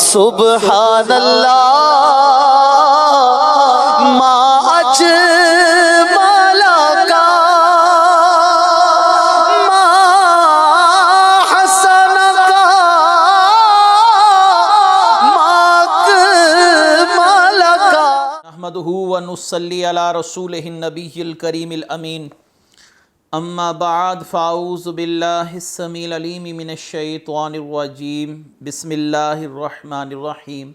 سبحان اللہ ما اجمل کا ما حسن کا ما اکمل کا نحمدہ ونصلی علی رسولہ النبی الکریم الامین اما بعد فاعوذ باللہ السمیع العلیم من الشیطان الرجیم بسم اللہ الرحمن الرحیم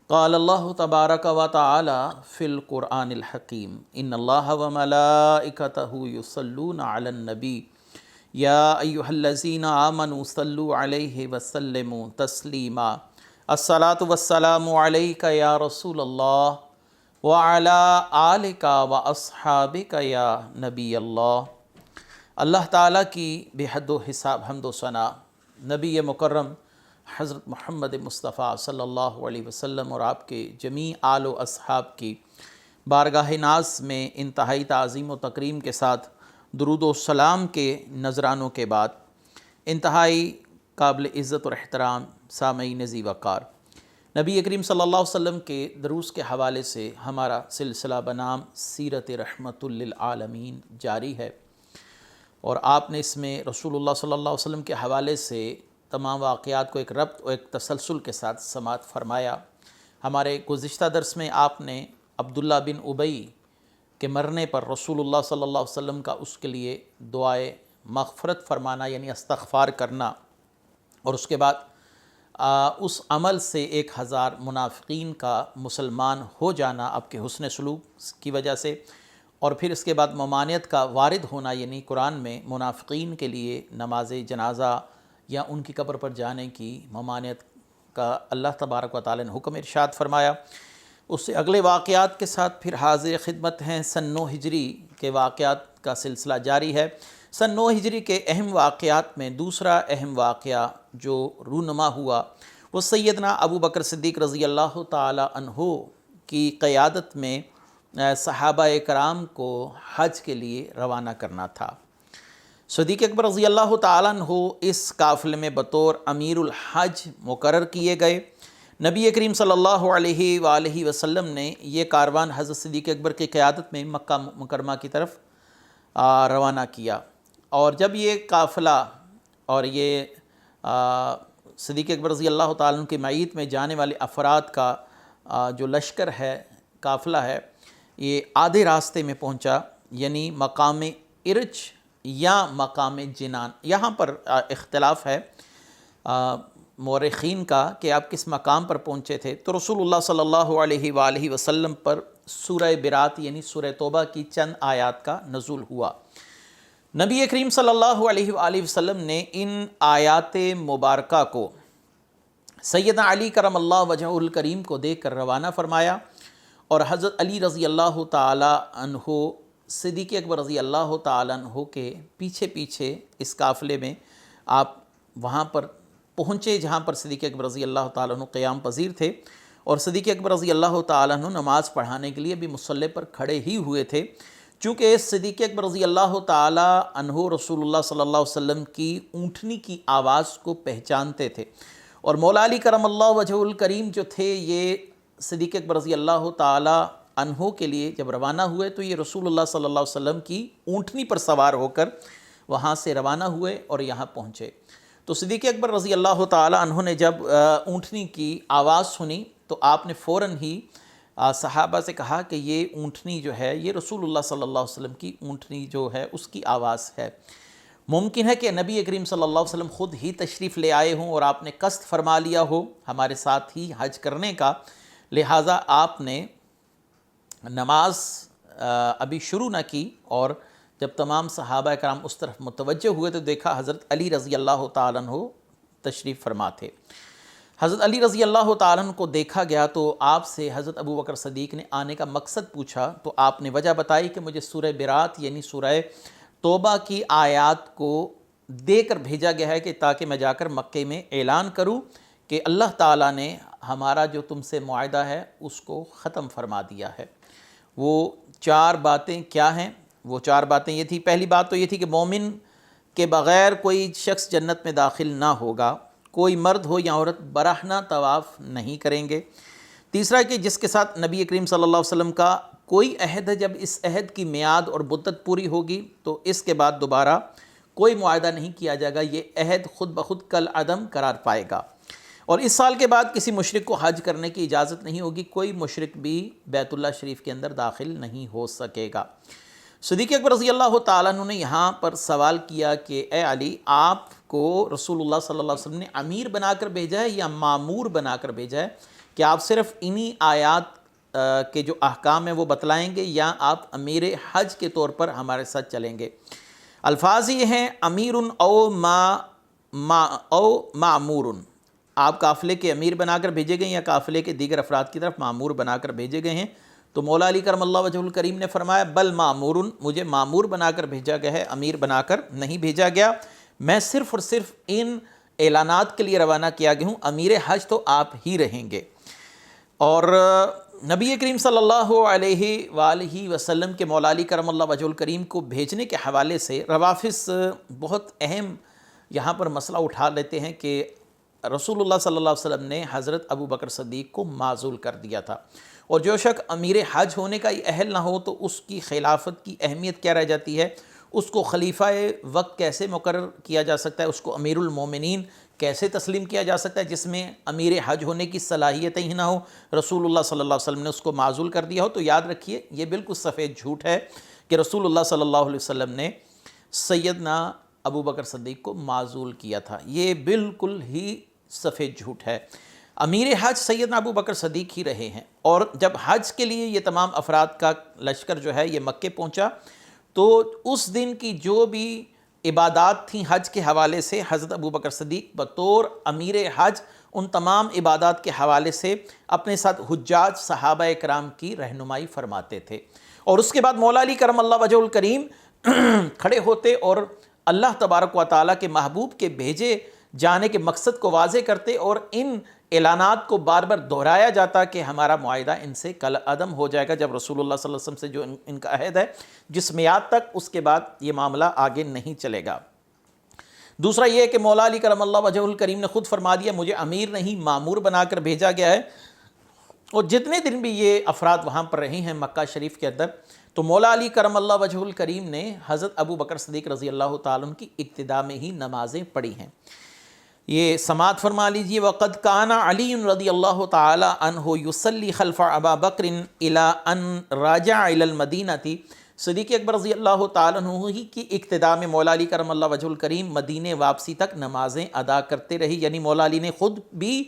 قال اللہ تبارک و تعالی فی القرآن الحکیم ان اللہ وملائکتہ یصلون علی النبی یا ایہا الذین آمنوا صلوا علیہ وسلموا تسلیما الصلاۃ والسلام علیک یا رسول اللہ وعلی آلک واصحابک یا نبی اللہ۔ اللہ تعالیٰ کی بے حد و حساب حمد و ثنا نبی مکرم حضرت محمد مصطفیٰ صلی اللہ علیہ وسلم اور آپ کے جمیع آل و اصحاب کی بارگاہ ناز میں انتہائی تعظیم و تکریم کے ساتھ درود و سلام کے نذرانوں کے بعد انتہائی قابل عزت اور احترام سامعین ذی وقار، نبی کریم صلی اللہ علیہ وسلم کے دروس کے حوالے سے ہمارا سلسلہ بنام سیرت رحمت للعالمین جاری ہے، اور آپ نے اس میں رسول اللہ صلی اللہ علیہ وسلم کے حوالے سے تمام واقعات کو ایک ربط اور ایک تسلسل کے ساتھ سماعت فرمایا۔ ہمارے گزشتہ درس میں آپ نے عبداللہ بن ابی کے مرنے پر رسول اللہ صلی اللہ علیہ وسلم کا اس کے لیے دعائے مغفرت فرمانا یعنی استغفار کرنا، اور اس کے بعد اس عمل سے 1000 منافقین کا مسلمان ہو جانا آپ کے حسن سلوک کی وجہ سے، اور پھر اس کے بعد ممانعت کا وارد ہونا یعنی قرآن میں منافقین کے لیے نماز جنازہ یا ان کی قبر پر جانے کی ممانعت کا اللہ تبارک و تعالی نے حکم ارشاد فرمایا۔ اس سے اگلے واقعات کے ساتھ پھر حاضر خدمت ہیں سن 9 ہجری کے واقعات کا سلسلہ جاری ہے۔ سن 9 ہجری کے اہم واقعات میں دوسرا اہم واقعہ جو رونما ہوا وہ سیدنا ابو بکر صدیق رضی اللہ تعالی عنہ کی قیادت میں صحابہ کرام کو حج کے لیے روانہ کرنا تھا۔ صدیق اکبر رضی اللہ تعالیٰ عنہ اس قافلے میں بطور امیر الحج مقرر کیے گئے۔ نبی کریم صلی اللہ علیہ وآلہ وسلم نے یہ کاروان حضرت صدیق اکبر کی قیادت میں مکہ مکرمہ کی طرف روانہ کیا، اور جب یہ قافلہ اور یہ صدیق اکبر رضی اللہ تعالیٰ عنہ کی معیت میں جانے والے افراد کا جو لشکر ہے، قافلہ ہے، یہ آدھے راستے میں پہنچا یعنی مقام ارج یا مقام جنان۔ یہاں پر اختلاف ہے مورخین کا کہ آپ کس مقام پر پہنچے تھے، تو رسول اللہ صلی اللہ علیہ وآلہ وسلم پر سورہ برات یعنی سورہ توبہ کی چند آیات کا نزول ہوا۔ نبی کریم صلی اللہ علیہ وآلہ وسلم نے ان آیات مبارکہ کو سیدنا علی کرم اللہ وجہہ الکریم کو دیکھ کر روانہ فرمایا، اور حضرت علی رضی اللہ تعالی عنہ صدیق اکبر رضی اللہ تعالی عنہ کے پیچھے پیچھے اس قافلے میں آپ وہاں پر پہنچے جہاں پر صدیق اکبر رضی اللہ تعالی عنہ قیام پذیر تھے، اور صدیق اکبر رضی اللہ تعالی عنہ نماز پڑھانے کے لیے بھی مصلی پر کھڑے ہی ہوئے تھے، چونکہ صدیق اکبر رضی اللہ تعالی عنہ رسول اللہ صلی اللہ علیہ وسلم کی اونٹنی کی آواز کو پہچانتے تھے، اور مولا علی کرم اللہ وجہ الکریم جو تھے یہ صدیق اکبر رضی اللہ تعالی عنہ کے لیے جب روانہ ہوئے تو یہ رسول اللہ صلی اللہ علیہ وسلم کی اونٹنی پر سوار ہو کر وہاں سے روانہ ہوئے اور یہاں پہنچے۔ تو صدیق اکبر رضی اللہ تعالی عنہ نے جب اونٹنی کی آواز سنی تو آپ نے فوراً ہی صحابہ سے کہا کہ یہ اونٹنی جو ہے یہ رسول اللہ صلی اللہ علیہ وسلم کی اونٹنی جو ہے اس کی آواز ہے۔ ممکن ہے کہ نبی کریم صلی اللہ علیہ وسلم خود ہی تشریف لے آئے ہوں اور آپ نے قصد فرما لیا ہو ہمارے ساتھ ہی حج کرنے کا، لہٰذا آپ نے نماز ابھی شروع نہ کی، اور جب تمام صحابہ کرام اس طرف متوجہ ہوئے تو دیکھا حضرت علی رضی اللہ تعالیٰ عنہ تشریف فرما تھے۔ حضرت علی رضی اللہ تعالیٰ عنہ کو دیکھا گیا تو آپ سے حضرت ابو بکر صدیق نے آنے کا مقصد پوچھا، تو آپ نے وجہ بتائی کہ مجھے سورہ برات یعنی سورہ توبہ کی آیات کو دے کر بھیجا گیا ہے کہ تاکہ میں جا کر مکے میں اعلان کروں کہ اللہ تعالیٰ نے ہمارا جو تم سے معاہدہ ہے اس کو ختم فرما دیا ہے۔ وہ 4 باتیں کیا ہیں؟ وہ 4 باتیں یہ تھی، پہلی بات تو یہ تھی کہ مومن کے بغیر کوئی شخص جنت میں داخل نہ ہوگا، کوئی مرد ہو یا عورت برہنہ طواف نہیں کریں گے۔ تیسرا کہ جس کے ساتھ نبی کریم صلی اللہ علیہ وسلم کا کوئی عہد ہے، جب اس عہد کی میعاد اور مدت پوری ہوگی تو اس کے بعد دوبارہ کوئی معاہدہ نہیں کیا جائے گا، یہ عہد خود بخود کالعدم قرار پائے گا۔ اور اس سال کے بعد کسی مشرک کو حج کرنے کی اجازت نہیں ہوگی، کوئی مشرک بھی بیت اللہ شریف کے اندر داخل نہیں ہو سکے گا۔ صدیق اکبر رضی اللہ تعالیٰ عنہ نے یہاں پر سوال کیا کہ اے علی، آپ کو رسول اللہ صلی اللہ علیہ وسلم نے امیر بنا کر بھیجا ہے یا مامور بنا کر بھیجا ہے، کہ آپ صرف انہی آیات کے جو احکام ہیں وہ بتلائیں گے یا آپ امیر حج کے طور پر ہمارے ساتھ چلیں گے؟ الفاظ یہ ہیں امیر او معمور، آپ قافلے کے امیر بنا کر بھیجے گئے یا قافلے کے دیگر افراد کی طرف معمور بنا کر بھیجے گئے ہیں؟ تو مولا علی کرم اللہ وجہ الکریم نے فرمایا بل معمور، مجھے معمور بنا کر بھیجا گیا ہے، امیر بنا کر نہیں بھیجا گیا، میں صرف اور صرف ان اعلانات کے لیے روانہ کیا گیا ہوں، امیر حج تو آپ ہی رہیں گے۔ اور نبی کریم صلی اللہ علیہ وآلہ وسلم کے مولا علی کرم اللہ وجہ الکریم کو بھیجنے کے حوالے سے روافظ بہت اہم یہاں پر مسئلہ اٹھا لیتے ہیں کہ رسول اللہ صلی اللہ علیہ وسلم نے حضرت ابو بکر صدیق کو معزول کر دیا تھا، اور جو شخص امیر حج ہونے کا اہل نہ ہو تو اس کی خلافت کی اہمیت کیا رہ جاتی ہے، اس کو خلیفہ وقت کیسے مقرر کیا جا سکتا ہے، اس کو امیر المومنین کیسے تسلیم کیا جا سکتا ہے جس میں امیر حج ہونے کی صلاحیتیں ہی نہ ہو، رسول اللہ صلی اللہ علیہ وسلم نے اس کو معزول کر دیا ہو۔ تو یاد رکھیے یہ بالکل سفید جھوٹ ہے کہ رسول اللہ صلی اللہ علیہ وسلم نے سیدنا ابو بکر صدیق کو معزول کیا تھا، یہ بالکل ہی سفید جھوٹ ہے۔ امیر حج سیدنا ابو بکر صدیق ہی رہے ہیں، اور جب حج کے لیے یہ تمام افراد کا لشکر جو ہے یہ مکے پہنچا تو اس دن کی جو بھی عبادات تھیں حج کے حوالے سے حضرت ابو بکر صدیق بطور امیر حج ان تمام عبادات کے حوالے سے اپنے ساتھ حجاج صحابہ کرام کی رہنمائی فرماتے تھے، اور اس کے بعد مولا علی کرم اللہ وجہ الکریم کھڑے ہوتے اور اللہ تبارک و تعالیٰ کے محبوب کے بھیجے جانے کے مقصد کو واضح کرتے، اور ان اعلانات کو بار بار دہرایا جاتا کہ ہمارا معاہدہ ان سے کالعدم ہو جائے گا جب رسول اللہ صلی اللہ علیہ وسلم سے جو ان کا عہد ہے جس میعاد تک، اس کے بعد یہ معاملہ آگے نہیں چلے گا۔ دوسرا یہ ہے کہ مولا علی کرم اللہ وجہ الکریم نے خود فرما دیا مجھے امیر نہیں معمور بنا کر بھیجا گیا ہے، اور جتنے دن بھی یہ افراد وہاں پر رہے ہیں مکہ شریف کے اندر تو مولا علی کرم اللہ وجہ الکریم نے حضرت ابو بکر صدیق رضی اللہ تعالیٰ عنہ کی ابتدا میں ہی نمازیں پڑھی ہیں۔ یہ سماعت فرما لیجئے وقد کان علی رضی اللہ تعالی عنہ یصلی خلف ابا بکر الی ان راجع الی المدینہ، صدیق اکبر رضی اللہ تعالی عنہ ہی کی اقتداء میں مولا علی کرم اللہ وجہ الکریم مدینے واپسی تک نمازیں ادا کرتے رہی، یعنی مولا علی نے خود بھی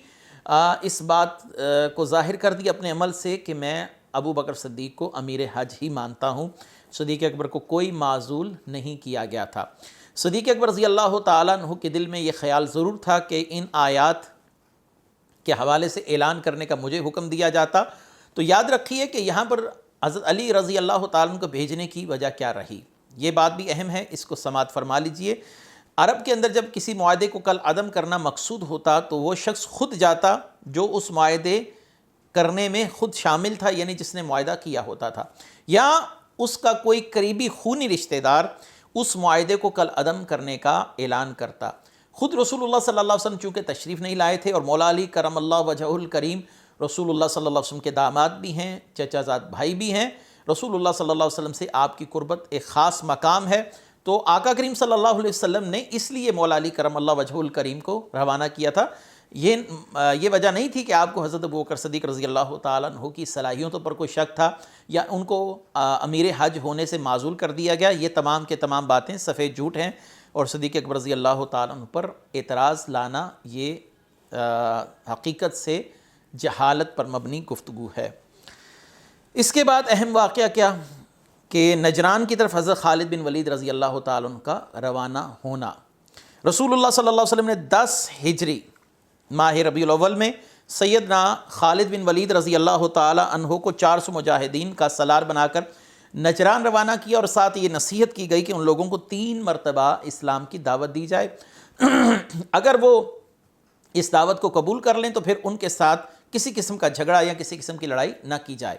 اس بات کو ظاہر کر دی اپنے عمل سے کہ میں ابو بکر صدیق کو امیر حج ہی مانتا ہوں، صدیق اکبر کو کوئی معزول نہیں کیا گیا تھا۔ صدیق اکبر رضی اللہ تعالیٰ عنہ کے دل میں یہ خیال ضرور تھا کہ ان آیات کے حوالے سے اعلان کرنے کا مجھے حکم دیا جاتا، تو یاد رکھیے کہ یہاں پر حضرت علی رضی اللہ تعالیٰ عنہ کو بھیجنے کی وجہ کیا رہی، یہ بات بھی اہم ہے، اس کو سماعت فرما لیجئے۔ عرب کے اندر جب کسی معاہدے کو کالعدم کرنا مقصود ہوتا تو وہ شخص خود جاتا جو اس معاہدے کرنے میں خود شامل تھا، یعنی جس نے معاہدہ کیا ہوتا تھا، یا اس کا کوئی قریبی خونی رشتہ دار اس معاہدے کو کالعدم کرنے کا اعلان کرتا۔ خود رسول اللہ صلی اللہ علیہ وسلم چونکہ تشریف نہیں لائے تھے، اور مولا علی کرم اللہ وجہ الکریم رسول اللہ صلی اللہ علیہ وسلم کے داماد بھی ہیں، چچا زاد بھائی بھی ہیں، رسول اللہ صلی اللہ علیہ وسلم سے آپ کی قربت ایک خاص مقام ہے، تو آقا کریم صلی اللہ علیہ وسلم نے اس لیے مولا علی کرم اللہ وجہ الکریم کو روانہ کیا تھا۔ یہ وجہ نہیں تھی کہ آپ کو حضرت ابو بکر صدیق رضی اللہ تعالیٰ عنہ کی صلاحیتوں پر کوئی شک تھا یا ان کو امیر حج ہونے سے معزول کر دیا گیا، یہ تمام کے تمام باتیں سفید جھوٹ ہیں، اور صدیق اکبر رضی اللہ تعالیٰ عنہ پر اعتراض لانا یہ حقیقت سے جہالت پر مبنی گفتگو ہے۔ اس کے بعد اہم واقعہ کیا کہ نجران کی طرف حضرت خالد بن ولید رضی اللہ تعالیٰ عنہ کا روانہ ہونا۔ رسول اللہ صلی اللہ علیہ وسلم نے 10 ہجری ماہ ربیع الاول میں سیدنا خالد بن ولید رضی اللہ تعالیٰ عنہ کو 400 مجاہدین کا سالار بنا کر نجران روانہ کیا، اور ساتھ یہ نصیحت کی گئی کہ ان لوگوں کو 3 مرتبہ اسلام کی دعوت دی جائے، اگر وہ اس دعوت کو قبول کر لیں تو پھر ان کے ساتھ کسی قسم کا جھگڑا یا کسی قسم کی لڑائی نہ کی جائے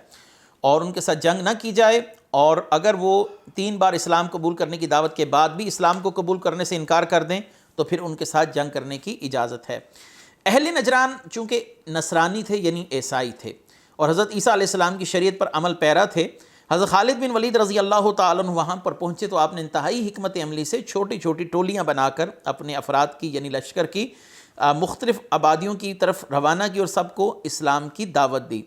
اور ان کے ساتھ جنگ نہ کی جائے، اور اگر وہ 3 بار اسلام قبول کرنے کی دعوت کے بعد بھی اسلام کو قبول کرنے سے انکار کر دیں تو پھر ان کے ساتھ جنگ کرنے کی اجازت ہے۔ اہل نجران چونکہ نصرانی تھے یعنی عیسائی تھے اور حضرت عیسیٰ علیہ السلام کی شریعت پر عمل پیرا تھے، حضرت خالد بن ولید رضی اللہ تعالیٰ عنہ وہاں پر پہنچے تو آپ نے انتہائی حکمت عملی سے چھوٹی چھوٹی ٹولیاں بنا کر اپنے افراد کی یعنی لشکر کی مختلف آبادیوں کی طرف روانہ کی اور سب کو اسلام کی دعوت دی۔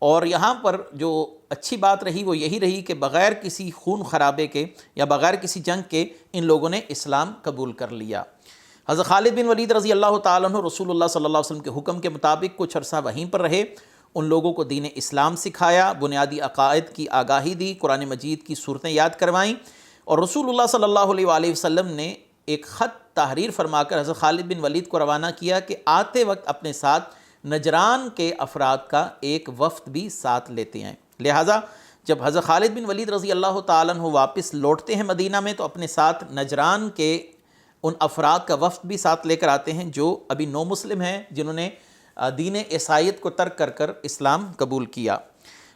اور یہاں پر جو اچھی بات رہی وہ یہی رہی کہ بغیر کسی خون خرابے کے یا بغیر کسی جنگ کے ان لوگوں نے اسلام قبول کر لیا۔ حضرت خالد بن ولید رضی اللہ تعالیٰ عنہ رسول اللہ صلی اللہ علیہ وسلم کے حکم کے مطابق کچھ عرصہ وہیں پر رہے، ان لوگوں کو دین اسلام سکھایا، بنیادی عقائد کی آگاہی دی، قرآن مجید کی صورتیں یاد کروائیں، اور رسول اللہ صلی اللہ علیہ وآلہ وسلم نے ایک خط تحریر فرما کر حضرت خالد بن ولید کو روانہ کیا کہ آتے وقت اپنے ساتھ نجران کے افراد کا ایک وفد بھی ساتھ لیتے ہیں۔ لہٰذا جب حضرت خالد بن ولید رضی اللہ تعالیٰ عنہ واپس لوٹتے ہیں مدینہ میں تو اپنے ساتھ نجران کے ان افراد کا وفد بھی ساتھ لے کر آتے ہیں جو ابھی نو مسلم ہیں، جنہوں نے دین عیسائیت کو ترک کر کر اسلام قبول کیا۔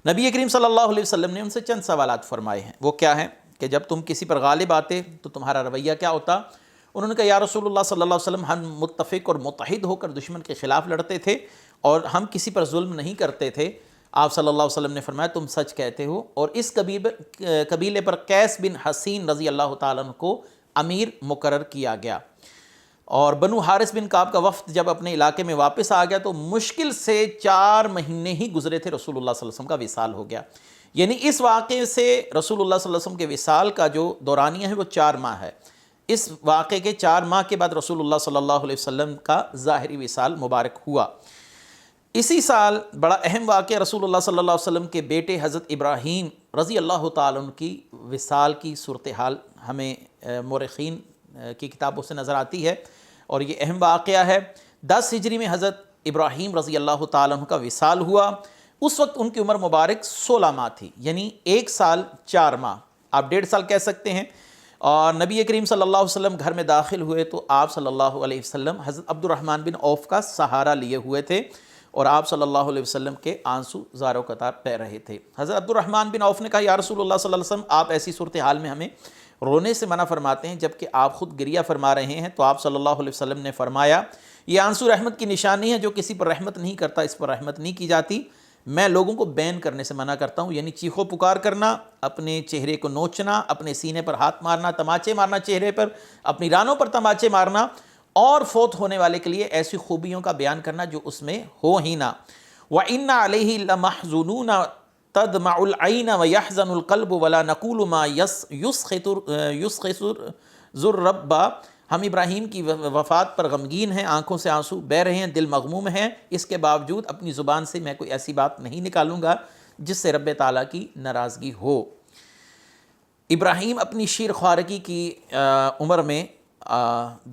نبی کریم صلی اللہ علیہ وسلم نے ان سے چند سوالات فرمائے ہیں۔ وہ کیا ہیں کہ جب تم کسی پر غالب آتے تو تمہارا رویہ کیا ہوتا؟ انہوں نے کہا یا رسول اللہ صلی اللہ علیہ وسلم، ہم متفق اور متحد ہو کر دشمن کے خلاف لڑتے تھے اور ہم کسی پر ظلم نہیں کرتے تھے۔ آپ صلی اللہ علیہ وسلم نے فرمایا تم سچ کہتے ہو، اور اس قبیلے پر قیس بن حسین رضی اللہ تعالیٰ عنہ کو امیر مقرر کیا گیا۔ اور بنو حارث بن کعب کا وفد جب اپنے علاقے میں واپس آ گیا تو مشکل سے 4 مہینے ہی گزرے تھے، رسول اللہ صلی اللہ علیہ وسلم کا وصال ہو گیا۔ یعنی اس واقعے سے رسول اللہ صلی اللہ علیہ وسلم کے وصال کا جو دورانیہ ہے وہ 4 ماہ ہے۔ اس واقعے کے 4 ماہ کے بعد رسول اللہ صلی اللہ علیہ وسلم کا ظاہری وصال مبارک ہوا۔ اسی سال بڑا اہم واقعہ رسول اللہ صلی اللہ علیہ وسلم کے بیٹے حضرت ابراہیم رضی اللہ تعالیٰ عنہ کی وصال کی صورتحال ہمیں مورخین کی کتابوں سے نظر آتی ہے، اور یہ اہم واقعہ ہے۔ 10 ہجری میں حضرت ابراہیم رضی اللہ تعالیٰ عنہ کا وصال ہوا۔ اس وقت ان کی عمر مبارک 16 ماہ تھی، یعنی 1 سال 4 ماہ، آپ 1.5 سال کہہ سکتے ہیں۔ اور نبی کریم صلی اللہ علیہ وسلم گھر میں داخل ہوئے تو آپ صلی اللہ علیہ وسلم حضرت عبد الرحمن بن عوف کا سہارا لیے ہوئے تھے اور آپ صلی اللہ علیہ وسلم کے آنسو زار و قطار بہہ رہے تھے۔ حضرت عبد الرحمن بن عوف نے کہا یا رسول اللہ صلی اللہ علیہ وسلم، آپ ایسی صورتحال میں ہمیں رونے سے منع فرماتے ہیں جبکہ آپ خود گریہ فرما رہے ہیں۔ تو آپ صلی اللہ علیہ وسلم نے فرمایا یہ آنسو رحمت کی نشانی ہے، جو کسی پر رحمت نہیں کرتا اس پر رحمت نہیں کی جاتی۔ میں لوگوں کو بین کرنے سے منع کرتا ہوں، یعنی چیخو پکار کرنا، اپنے چہرے کو نوچنا، اپنے سینے پر ہاتھ مارنا، تماچے مارنا چہرے پر، اپنی رانوں پر تماچے مارنا، اور فوت ہونے والے کے لیے ایسی خوبیوں کا بیان کرنا جو اس میں ہو ہی نہ۔ وَإِنَّ عَلَيْهِ لَمَحْزُونُونَ تَدْمَعُ الْعَيْنَ وَيَحْزَنُ الْقَلْبُ وَلَا نَقُولُ مَا يُسْخِطُ الرَّبَّ، ہم ابراہیم کی وفات پر غمگین ہیں، آنکھوں سے آنسو بہہ رہے ہیں، دل مغموم ہیں، اس کے باوجود اپنی زبان سے میں کوئی ایسی بات نہیں نکالوں گا جس سے رب تعالیٰ کی ناراضگی ہو۔ ابراہیم اپنی شیر خوارگی کی عمر میں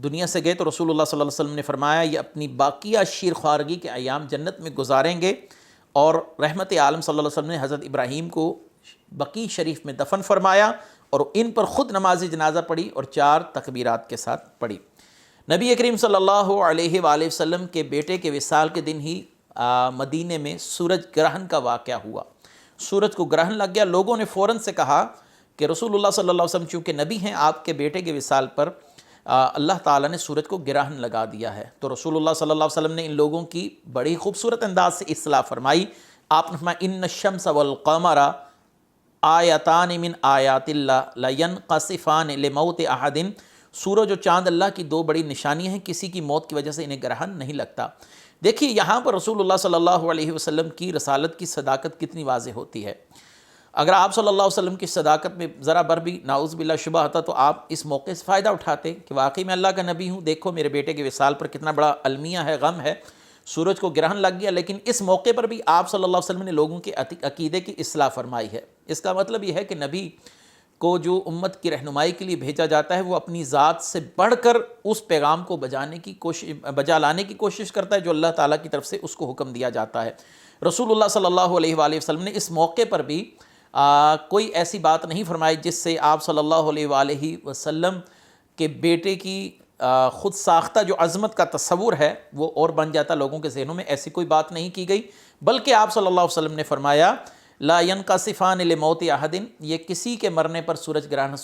دنیا سے گئے تو رسول اللہ صلی اللہ علیہ وسلم نے فرمایا یہ اپنی باقیہ شیر خوارگی کے ایام جنت میں گزاریں گے، اور رحمت عالم صلی اللہ علیہ وسلم نے حضرت ابراہیم کو بقیع شریف میں دفن فرمایا اور ان پر خود نماز جنازہ پڑھی اور 4 تکبیرات کے ساتھ پڑھی۔ نبی کریم صلی اللہ علیہ وآلہ وسلم کے بیٹے کے وصال کے دن ہی مدینے میں سورج گرہن کا واقعہ ہوا۔ سورج کو گرہن لگ گیا، لوگوں نے فوراً سے کہا کہ رسول اللہ صلی اللہ علیہ وسلم چونکہ نبی ہیں، آپ کے بیٹے کے وصال پر اللہ تعالیٰ نے سورج کو گرہن لگا دیا ہے۔ تو رسول اللہ صلی اللہ علیہ وسلم نے ان لوگوں کی بڑی خوبصورت انداز سے اصلاح فرمائی۔ آپ نے فرمایا ان الشمس والقمر آیتان من آیات اللہ لینقصفان لموت احد، سورج و چاند اللہ کی 2 بڑی نشانیاں ہیں، کسی کی موت کی وجہ سے انہیں گرہن نہیں لگتا۔ دیکھیے یہاں پر رسول اللہ صلی اللہ علیہ وسلم کی رسالت کی صداقت کتنی واضح ہوتی ہے۔ اگر آپ صلی اللہ علیہ وسلم کی صداقت میں ذرا بر بھی نعوذ باللہ شبہ ہوتا تو آپ اس موقع سے فائدہ اٹھاتے کہ واقعی میں اللہ کا نبی ہوں، دیکھو میرے بیٹے کے وصال پر کتنا بڑا المیہ ہے، غم ہے، سورج کو گرہن لگ گیا، لیکن اس موقع پر بھی آپ صلی اللہ علیہ وسلم نے لوگوں کے عقیدے کی اصلاح فرمائی ہے۔ اس کا مطلب یہ ہے کہ نبی کو جو امت کی رہنمائی کے لیے بھیجا جاتا ہے وہ اپنی ذات سے بڑھ کر اس پیغام کو بجا لانے کی کوشش کرتا ہے جو اللہ تعالیٰ کی طرف سے اس کو حکم دیا جاتا ہے۔ رسول اللہ صلی اللہ علیہ وآلہ وسلم نے اس موقع پر بھی کوئی ایسی بات نہیں فرمائی جس سے آپ صلی اللہ علیہ وآلہ وسلم کے بیٹے کی خود ساختہ جو عظمت کا تصور ہے وہ اور بن جاتا لوگوں کے ذہنوں میں، ایسی کوئی بات نہیں کی گئی، بلکہ آپ صلی اللہ علیہ وسلم نے فرمایا لا ینقصفان لموت احد، یہ کسی کے مرنے پر سورج گرہن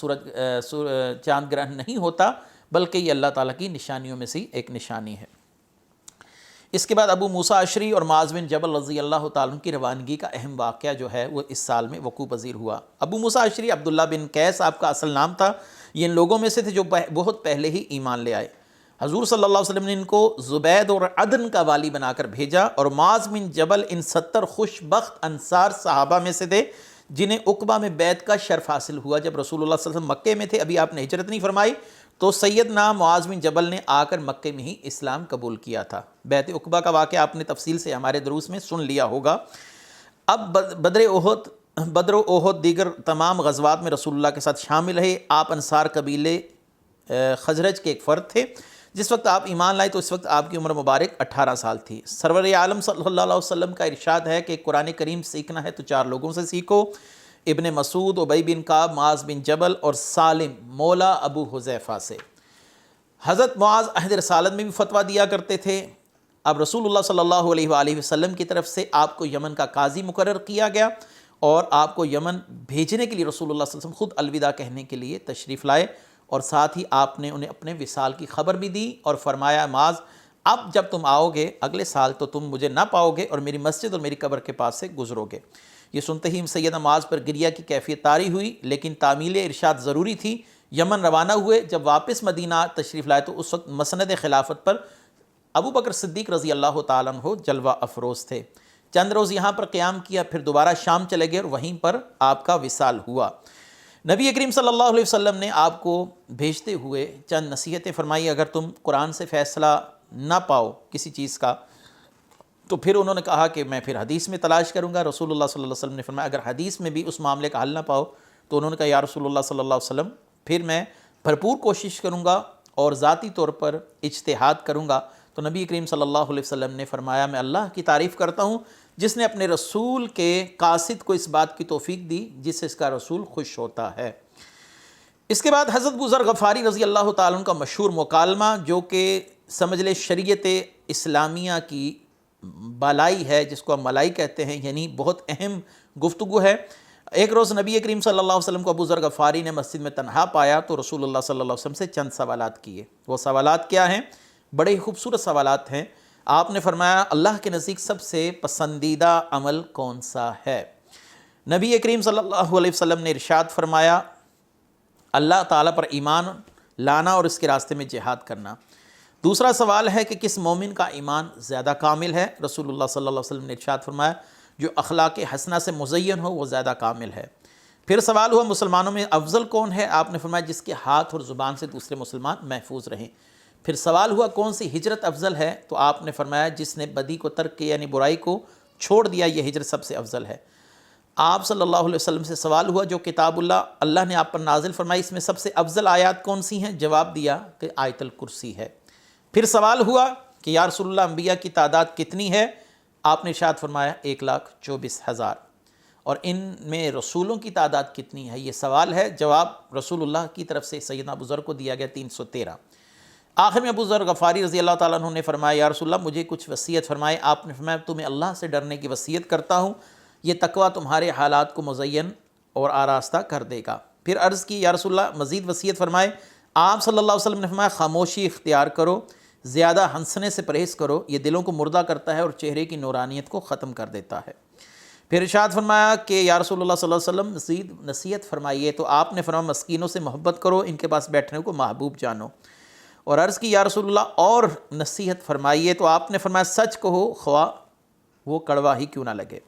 چاند گرہن نہیں ہوتا بلکہ یہ اللہ تعالیٰ کی نشانیوں میں سے ایک نشانی ہے۔ اس کے بعد ابو موسیٰ اشعری اور معاذ بن جبل رضی اللہ تعالیٰ عنہ کی روانگی کا اہم واقعہ جو ہے وہ اس سال میں وقوع پذیر ہوا۔ ابو موسیٰ اشعری عبداللہ بن قیس آپ کا اصل نام تھا، یہ ان لوگوں میں سے تھے جو بہت پہلے ہی ایمان لے آئے۔ حضور صلی اللہ علیہ وسلم نے ان کو زبید اور عدن کا والی بنا کر بھیجا، اور معاذ بن جبل ان 70 خوش بخت انصار صحابہ میں سے تھے جنہیں عقبہ میں بیعت کا شرف حاصل ہوا۔ جب رسول اللہ صلی اللہ علیہ وسلم مکے میں تھے، ابھی آپ نے ہجرت نہیں فرمائی، تو سیدنا معاذ بن جبل نے آ کر مکے میں ہی اسلام قبول کیا تھا۔ بیعت عقبہ کا واقعہ آپ نے تفصیل سے ہمارے دروس میں سن لیا ہوگا۔ اب بدر و احد دیگر تمام غزوات میں رسول اللہ کے ساتھ شامل رہے۔ آپ انصار قبیلے خزرج کے ایک فرد تھے۔ جس وقت آپ ایمان لائے تو اس وقت آپ کی عمر مبارک 18 سال تھی۔ سرور عالم صلی اللہ علیہ وسلم کا ارشاد ہے کہ قرآن کریم سیکھنا ہے تو 4 لوگوں سے سیکھو: ابن مسعود، ابی بن کعب، معاذ بن جبل اور سالم مولا ابو حذیفہ سے۔ حضرت معاذ عہد رسالت میں بھی فتویٰ دیا کرتے تھے۔ اب رسول اللہ صلی اللہ علیہ وآلہ وسلم کی طرف سے آپ کو یمن کا قاضی مقرر کیا گیا، اور آپ کو یمن بھیجنے کے لیے رسول اللہ صلی اللہ علیہ وسلم خود الوداع کہنے کے لیے تشریف لائے، اور ساتھ ہی آپ نے انہیں اپنے وصال کی خبر بھی دی اور فرمایا معاذ اب جب تم آؤ گے اگلے سال تو تم مجھے نہ پاؤ گے اور میری مسجد اور میری قبر کے پاس سے گزرو گے۔ یہ سنتے ہی سیدنا معاذ پر گریہ کی کیفیت طاری ہوئی، لیکن تعمیل ارشاد ضروری تھی۔ یمن روانہ ہوئے، جب واپس مدینہ تشریف لائے تو اس وقت مسند خلافت پر ابو بکر صدیق رضی اللہ تعالیٰ عنہ جلوہ افروز تھے۔ چند روز یہاں پر قیام کیا، پھر دوبارہ شام چلے گئے اور وہیں پر آپ کا وصال ہوا۔ نبی کریم صلی اللہ علیہ وسلم نے آپ کو بھیجتے ہوئے چند نصیحتیں فرمائی۔ اگر تم قرآن سے فیصلہ نہ پاؤ کسی چیز کا تو پھر انہوں نے کہا کہ میں پھر حدیث میں تلاش کروں گا۔ رسول اللہ صلی اللہ علیہ وسلم نے فرمایا اگر حدیث میں بھی اس معاملے کا حل نہ پاؤ تو انہوں نے کہا یا رسول اللہ صلی اللہ علیہ وسلم پھر میں بھرپور کوشش کروں گا اور ذاتی طور پر اجتہاد کروں گا۔ تو نبی کریم صلی اللہ علیہ وسلم نے فرمایا میں اللہ کی تعریف کرتا ہوں جس نے اپنے رسول کے قاصد کو اس بات کی توفیق دی جس سے اس کا رسول خوش ہوتا ہے۔ اس کے بعد حضرت ابو ذر غفاری رضی اللہ تعالیٰ عنہ کا مشہور مکالمہ جو کہ سمجھ لے شریعت اسلامیہ کی بالائی ہے، جس کو ہم ملائی کہتے ہیں، یعنی بہت اہم گفتگو ہے۔ ایک روز نبی کریم صلی اللہ علیہ وسلم کو ابو ذر غفاری نے مسجد میں تنہا پایا تو رسول اللہ صلی اللہ علیہ وسلم سے چند سوالات کیے۔ وہ سوالات کیا ہیں؟ بڑے ہی خوبصورت سوالات ہیں۔ آپ نے فرمایا اللہ کے نزدیک سب سے پسندیدہ عمل کون سا ہے؟ نبی کریم صلی اللہ علیہ وسلم نے ارشاد فرمایا اللہ تعالیٰ پر ایمان لانا اور اس کے راستے میں جہاد کرنا۔ دوسرا سوال ہے کہ کس مومن کا ایمان زیادہ کامل ہے؟ رسول اللہ صلی اللہ علیہ وسلم نے ارشاد فرمایا جو اخلاق حسنہ سے مزین ہو وہ زیادہ کامل ہے۔ پھر سوال ہوا مسلمانوں میں افضل کون ہے؟ آپ نے فرمایا جس کے ہاتھ اور زبان سے دوسرے مسلمان محفوظ رہیں۔ پھر سوال ہوا کون سی ہجرت افضل ہے؟ تو آپ نے فرمایا جس نے بدی کو ترک کیا یعنی برائی کو چھوڑ دیا، یہ ہجرت سب سے افضل ہے۔ آپ صلی اللہ علیہ وسلم سے سوال ہوا جو کتاب اللہ نے آپ پر نازل فرمائی اس میں سب سے افضل آیات کون سی ہیں؟ جواب دیا کہ آیت الکرسی ہے۔ پھر سوال ہوا کہ یا رسول اللہ انبیاء کی تعداد کتنی ہے؟ آپ نے ارشاد فرمایا 1,24,000۔ اور ان میں رسولوں کی تعداد کتنی ہے؟ یہ سوال ہے۔ جواب رسول اللہ کی طرف سے سیدنا ابو ذر کو دیا گیا 313۔ آخر میں ابو ذر غفاری رضی اللہ تعالیٰ عنہ نے فرمایا یا رسول اللہ مجھے کچھ وصیت فرمائے۔ آپ نے فرمایا تمہیں اللہ سے ڈرنے کی وصیت کرتا ہوں، یہ تقویٰ تمہارے حالات کو مزین اور آراستہ کر دے گا۔ پھر عرض کی یا رسول اللہ مزید وصیت فرمائے۔ آپ صلی اللہ علیہ وسلم نے فرمایا خاموشی اختیار کرو، زیادہ ہنسنے سے پرہیز کرو، یہ دلوں کو مردہ کرتا ہے اور چہرے کی نورانیت کو ختم کر دیتا ہے۔ پھر ارشاد فرمایا کہ یا رسول اللہ صلی اللہ علیہ وسلم مزید نصیحت فرمائیے۔ تو آپ نے فرمایا مسکینوں سے محبت کرو، ان کے پاس بیٹھنے کو محبوب جانو۔ اور عرض کی یا رسول اللہ اور نصیحت فرمائیے۔ تو آپ نے فرمایا سچ کہو خواہ وہ کڑوا ہی کیوں نہ لگے۔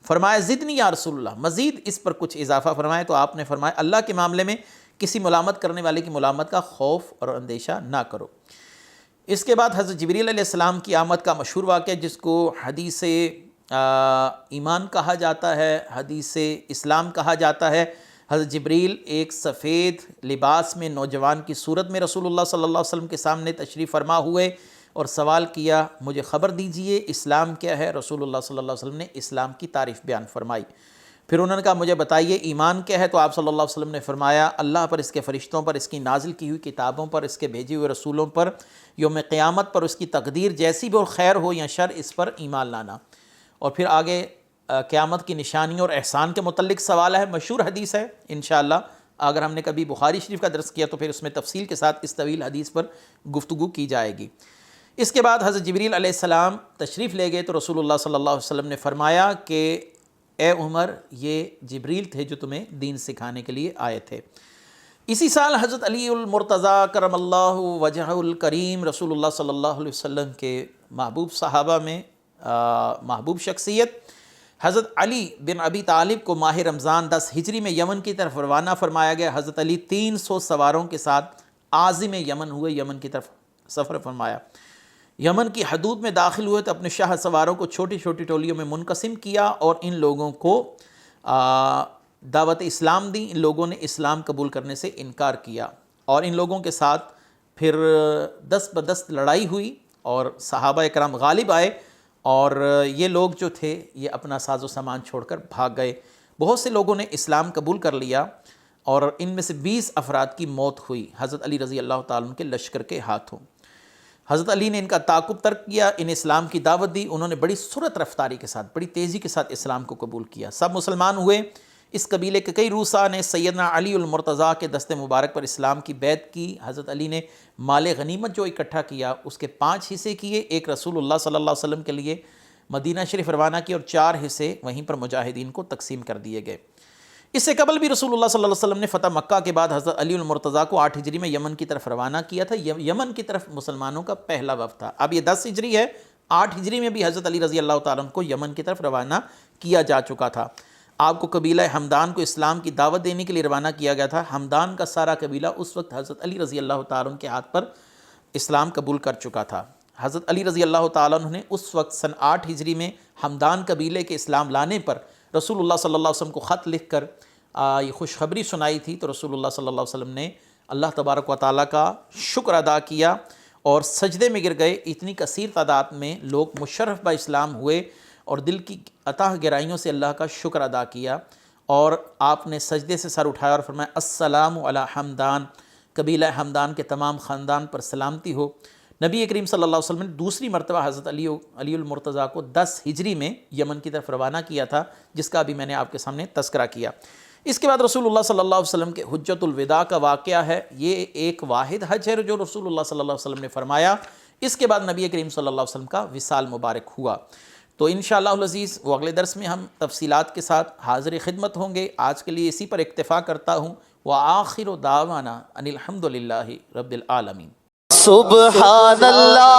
فرمایا زدنی یا رسول اللہ، مزید اس پر کچھ اضافہ فرمائے۔ تو آپ نے فرمایا اللہ کے معاملے میں کسی ملامت کرنے والے کی ملامت کا خوف اور اندیشہ نہ کرو۔ اس کے بعد حضرت جبریل علیہ السلام کی آمد کا مشہور واقعہ جس کو حدیث ایمان کہا جاتا ہے، حدیث اسلام کہا جاتا ہے۔ حضرت جبریل ایک سفید لباس میں نوجوان کی صورت میں رسول اللہ صلی اللہ علیہ وسلم کے سامنے تشریف فرما ہوئے اور سوال کیا مجھے خبر دیجئے اسلام کیا ہے؟ رسول اللہ صلی اللہ علیہ وسلم نے اسلام کی تعریف بیان فرمائی۔ پھر انہوں نے کہا مجھے بتائیے ایمان کیا ہے؟ تو آپ صلی اللہ علیہ وسلم نے فرمایا اللہ پر، اس کے فرشتوں پر، اس کی نازل کی ہوئی کتابوں پر، اس کے بھیجے ہوئے رسولوں پر، یوم قیامت پر، اس کی تقدیر جیسی بھی اور خیر ہو یا شر اس پر ایمان لانا۔ اور پھر آگے قیامت کی نشانیوں اور احسان کے متعلق سوال ہے، مشہور حدیث ہے، انشاءاللہ اگر ہم نے کبھی بخاری شریف کا درس کیا تو پھر اس میں تفصیل کے ساتھ اس طویل حدیث پر گفتگو کی جائے گی۔ اس کے بعد حضرت جبریل علیہ السلام تشریف لے گئے تو رسول اللہ صلی اللہ علیہ وسلم نے فرمایا کہ اے عمر، یہ جبریل تھے جو تمہیں دین سکھانے کے لیے آئے تھے۔ اسی سال حضرت علی المرتضیٰ کرم اللہ وجہہ الکریم رسول اللہ صلی اللہ علیہ وسلم کے محبوب صحابہ میں محبوب شخصیت حضرت علی بن ابی طالب کو ماہ رمضان 10 ہجری میں یمن کی طرف روانہ فرمایا گیا۔ حضرت علی 300 سواروں کے ساتھ عازم یمن ہوئے، یمن کی طرف سفر فرمایا۔ یمن کی حدود میں داخل ہوئے تو اپنے شاہ سواروں کو چھوٹی چھوٹی ٹولیوں میں منقسم کیا اور ان لوگوں کو دعوت اسلام دی۔ ان لوگوں نے اسلام قبول کرنے سے انکار کیا اور ان لوگوں کے ساتھ پھر دست بدست لڑائی ہوئی اور صحابہ کرام غالب آئے اور یہ لوگ جو تھے یہ اپنا ساز و سامان چھوڑ کر بھاگ گئے۔ بہت سے لوگوں نے اسلام قبول کر لیا اور ان میں سے 20 افراد کی موت ہوئی حضرت علی رضی اللہ تعالیٰ عنہ کے لشکر کے ہاتھوں۔ حضرت علی نے ان کا تعاقب ترک کیا، ان اسلام کی دعوت دی۔ انہوں نے بڑی سرعت رفتاری کے ساتھ، بڑی تیزی کے ساتھ اسلام کو قبول کیا، سب مسلمان ہوئے۔ اس قبیلے کے کئی روسا نے سیدنا علی المرتضیٰ کے دست مبارک پر اسلام کی بیعت کی۔ حضرت علی نے مال غنیمت جو اکٹھا کیا اس کے 5 حصے کیے، ایک رسول اللہ صلی اللہ علیہ وسلم کے لیے مدینہ شریف روانہ کیے اور 4 حصے وہیں پر مجاہدین کو تقسیم کر دیے گئے۔ اس سے قبل بھی رسول اللہ صلی اللہ علیہ وسلم نے فتح مکہ کے بعد حضرت علی المرتضیٰ کو 8 ہجری میں یمن کی طرف روانہ کیا تھا۔ یمن کی طرف مسلمانوں کا پہلا وفد تھا۔ اب یہ 10 ہجری ہے، 8 ہجری میں بھی حضرت علی رضی اللہ تعالیٰ عنہ کو یمن کی طرف روانہ کیا جا چکا تھا۔ آپ کو قبیلہ ہمدان کو اسلام کی دعوت دینے کے لیے روانہ کیا گیا تھا۔ ہمدان کا سارا قبیلہ اس وقت حضرت علی رضی اللہ تعالیٰ عنہ کے ہاتھ پر اسلام قبول کر چکا تھا۔ حضرت علی رضی اللہ تعالیٰ عنہ نے اس وقت سن 8 ہجری میں ہمدان قبیلے کے اسلام لانے پر رسول اللہ صلی اللہ علیہ وسلم کو خط لکھ کر یہ خوشخبری سنائی تھی، تو رسول اللہ صلی اللہ علیہ وسلم نے اللہ تبارک و تعالیٰ کا شکر ادا کیا اور سجدے میں گر گئے۔ اتنی کثیر تعداد میں لوگ مشرف با اسلام ہوئے اور دل کی عطا گہرائیوں سے اللہ کا شکر ادا کیا اور آپ نے سجدے سے سر اٹھایا اور فرمایا السلام علی حمدان، قبیلہ حمدان کے تمام خاندان پر سلامتی ہو۔ نبی کریم صلی اللہ علیہ وسلم نے دوسری مرتبہ حضرت علی المرتضیٰ کو 10 ہجری میں یمن کی طرف روانہ کیا تھا، جس کا بھی میں نے آپ کے سامنے تذکرہ کیا۔ اس کے بعد رسول اللہ صلی اللہ علیہ وسلم کے حجۃ الوداع کا واقعہ ہے۔ یہ ایک واحد حج ہے جو رسول اللہ صلی اللہ علیہ وسلم نے فرمایا۔ اس کے بعد نبی کریم صلی اللہ علیہ وسلم کا وصال مبارک ہوا۔ تو انشاءاللہ العزیز وہ اگلے درس میں ہم تفصیلات کے ساتھ حاضر خدمت ہوں گے۔ آج کے لیے اسی پر اکتفا کرتا ہوں۔ وآخر دعوانا ان الحمد للہ رب العالمین۔ سبحان اللہ